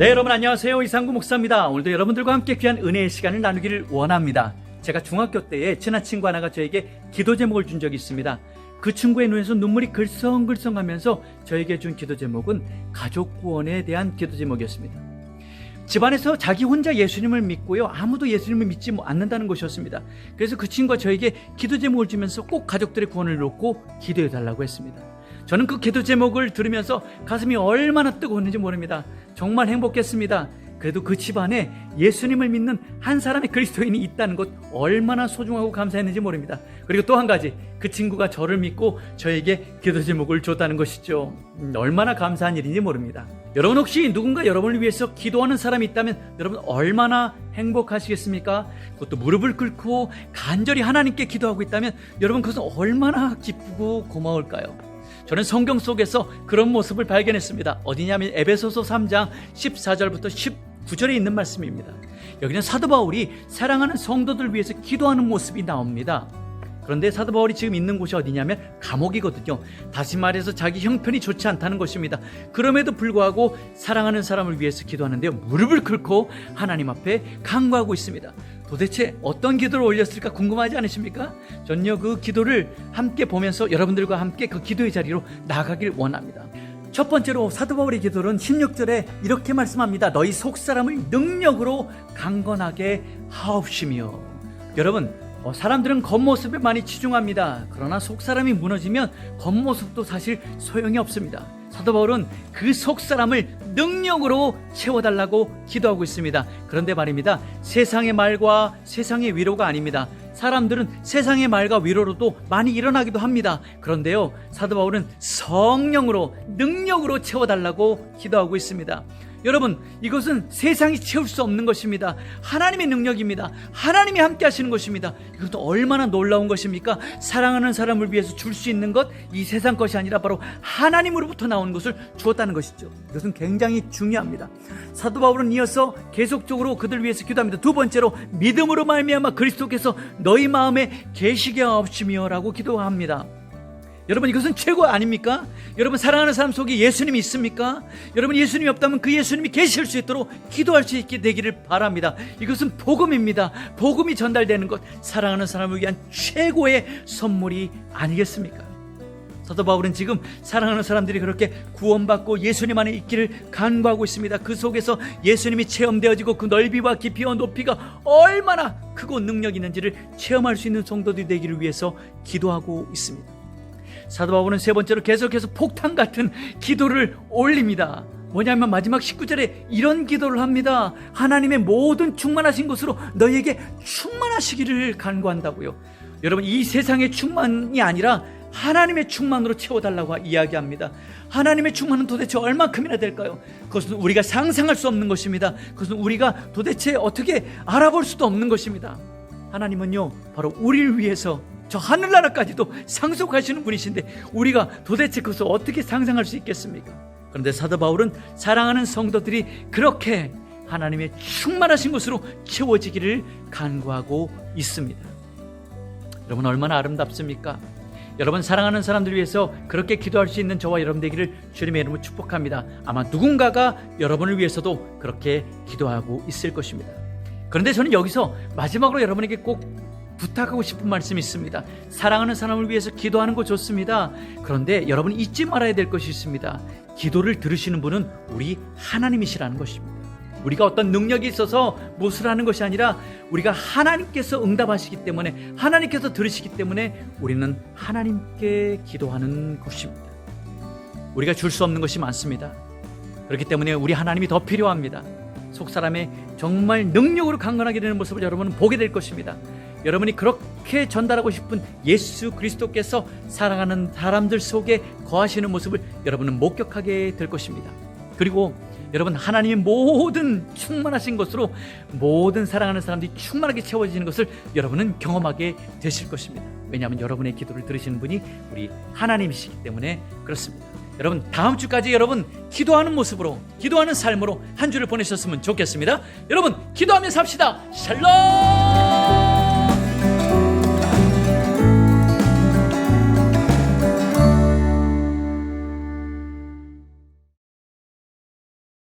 네, 여러분 안녕하세요. 이상구 목사입니다. 오늘도 여러분들과 함께 귀한 은혜의 시간을 나누기를 원합니다. 제가 중학교 때에 친한 친구 하나가 저에게 기도 제목을 준 적이 있습니다. 그 친구의 눈에서 눈물이 글썽글썽하면서 저에게 준 기도 제목은 가족 구원에 대한 기도 제목이었습니다. 집안에서 자기 혼자 예수님을 믿고요, 아무도 예수님을 믿지 않는다는 것이었습니다. 그래서 그 친구가 저에게 기도 제목을 주면서 꼭 가족들의 구원을 놓고 기도해달라고 했습니다. 저는 그 기도 제목을 들으면서 가슴이 얼마나 뜨거웠는지 모릅니다. 정말 행복했습니다. 그래도 그 집안에 예수님을 믿는 한 사람의 그리스도인이 있다는 것 얼마나 소중하고 감사했는지 모릅니다. 그리고 또 한 가지, 그 친구가 저를 믿고 저에게 기도 제목을 줬다는 것이죠. 얼마나 감사한 일인지 모릅니다. 여러분 혹시 누군가 여러분을 위해서 기도하는 사람이 있다면 여러분 얼마나 행복하시겠습니까? 그것도 무릎을 꿇고 간절히 하나님께 기도하고 있다면 여러분 그것은 얼마나 기쁘고 고마울까요? 저는 성경 속에서 그런 모습을 발견했습니다. 어디냐면 에베소서 3장 14절부터 19절에 있는 말씀입니다. 여기는 사도 바울이 사랑하는 성도들 위해서 기도하는 모습이 나옵니다. 그런데 사도 바울이 지금 있는 곳이 어디냐면 감옥이거든요. 다시 말해서 자기 형편이 좋지 않다는 것입니다. 그럼에도 불구하고 사랑하는 사람을 위해서 기도하는데요, 무릎을 꿇고 하나님 앞에 간구하고 있습니다. 도대체 어떤 기도를 올렸을까 궁금하지 않으십니까? 전요 그 기도를 함께 보면서 여러분들과 함께 그 기도의 자리로 나가길 원합니다. 첫 번째로 사도 바울의 기도는 16절에 이렇게 말씀합니다. 너희 속사람을 능력으로 강건하게 하옵시며. 여러분, 사람들은 겉모습에 많이 치중합니다. 그러나 속사람이 무너지면 겉모습도 사실 소용이 없습니다. 사도 바울은 그 속사람을 능력으로 채워달라고 기도하고 있습니다. 그런데 말입니다, 세상의 말과 세상의 위로가 아닙니다. 사람들은 세상의 말과 위로로도 많이 일어나기도 합니다. 그런데요, 사도 바울은 성령으로, 능력으로 채워달라고 기도하고 있습니다. 여러분, 이것은 세상이 채울 수 없는 것입니다. 하나님의 능력입니다. 하나님이 함께 하시는 것입니다. 이것도 얼마나 놀라운 것입니까? 사랑하는 사람을 위해서 줄 수 있는 것, 이 세상 것이 아니라 바로 하나님으로부터 나오는 것을 주었다는 것이죠. 이것은 굉장히 중요합니다. 사도 바울은 이어서 계속적으로 그들 위해서 기도합니다. 두 번째로 믿음으로 말미암아 그리스도께서 너희 마음에 계시게 하옵시며 라고 기도합니다. 여러분, 이것은 최고 아닙니까? 여러분, 사랑하는 사람 속에 예수님이 있습니까? 여러분, 예수님이 없다면 그 예수님이 계실 수 있도록 기도할 수 있게 되기를 바랍니다. 이것은 복음입니다. 복음이 전달되는 것, 사랑하는 사람을 위한 최고의 선물이 아니겠습니까? 사도 바울은 지금 사랑하는 사람들이 그렇게 구원받고 예수님 안에 있기를 간구하고 있습니다. 그 속에서 예수님이 체험되어지고 그 넓이와 깊이와 높이가 얼마나 크고 능력 있는지를 체험할 수 있는 성도들이 되기를 위해서 기도하고 있습니다. 사도 바울은 세 번째로 계속해서 폭탄 같은 기도를 올립니다. 뭐냐면 마지막 19절에 이런 기도를 합니다. 하나님의 모든 충만하신 것으로 너희에게 충만하시기를 간구한다고요. 여러분, 이 세상의 충만이 아니라 하나님의 충만으로 채워달라고 이야기합니다. 하나님의 충만은 도대체 얼마큼이나 될까요? 그것은 우리가 상상할 수 없는 것입니다. 그것은 우리가 도대체 어떻게 알아볼 수도 없는 것입니다. 하나님은요, 바로 우리를 위해서 저 하늘나라까지도 상속하시는 분이신데 우리가 도대체 그것을 어떻게 상상할 수 있겠습니까? 그런데 사도 바울은 사랑하는 성도들이 그렇게 하나님의 충만하신 것으로 채워지기를 간구하고 있습니다. 여러분, 얼마나 아름답습니까? 여러분, 사랑하는 사람들 위해서 그렇게 기도할 수 있는 저와 여러분 되기를 주님의 이름으로 축복합니다. 아마 누군가가 여러분을 위해서도 그렇게 기도하고 있을 것입니다. 그런데 저는 여기서 마지막으로 여러분에게 꼭 부탁하고 싶은 말씀이 있습니다. 사랑하는 사람을 위해서 기도하는 거 좋습니다. 그런데 여러분이 잊지 말아야 될 것이 있습니다. 기도를 들으시는 분은 우리 하나님이시라는 것입니다. 우리가 어떤 능력이 있어서 무엇을 하는 것이 아니라 우리가 하나님께서 응답하시기 때문에, 하나님께서 들으시기 때문에 우리는 하나님께 기도하는 것입니다. 우리가 줄 수 없는 것이 많습니다. 그렇기 때문에 우리 하나님이 더 필요합니다. 속사람의 정말 능력으로 강건하게 되는 모습을 여러분은 보게 될 것입니다. 여러분이 그렇게 전달하고 싶은 예수 그리스도께서 사랑하는 사람들 속에 거하시는 모습을 여러분은 목격하게 될 것입니다. 그리고 여러분, 하나님의 모든 충만하신 것으로 모든 사랑하는 사람들이 충만하게 채워지는 것을 여러분은 경험하게 되실 것입니다. 왜냐하면 여러분의 기도를 들으시는 분이 우리 하나님이시기 때문에 그렇습니다. 여러분, 다음 주까지 여러분 기도하는 모습으로, 기도하는 삶으로 한 주를 보내셨으면 좋겠습니다. 여러분, 기도하면서 삽시다. 샬롬.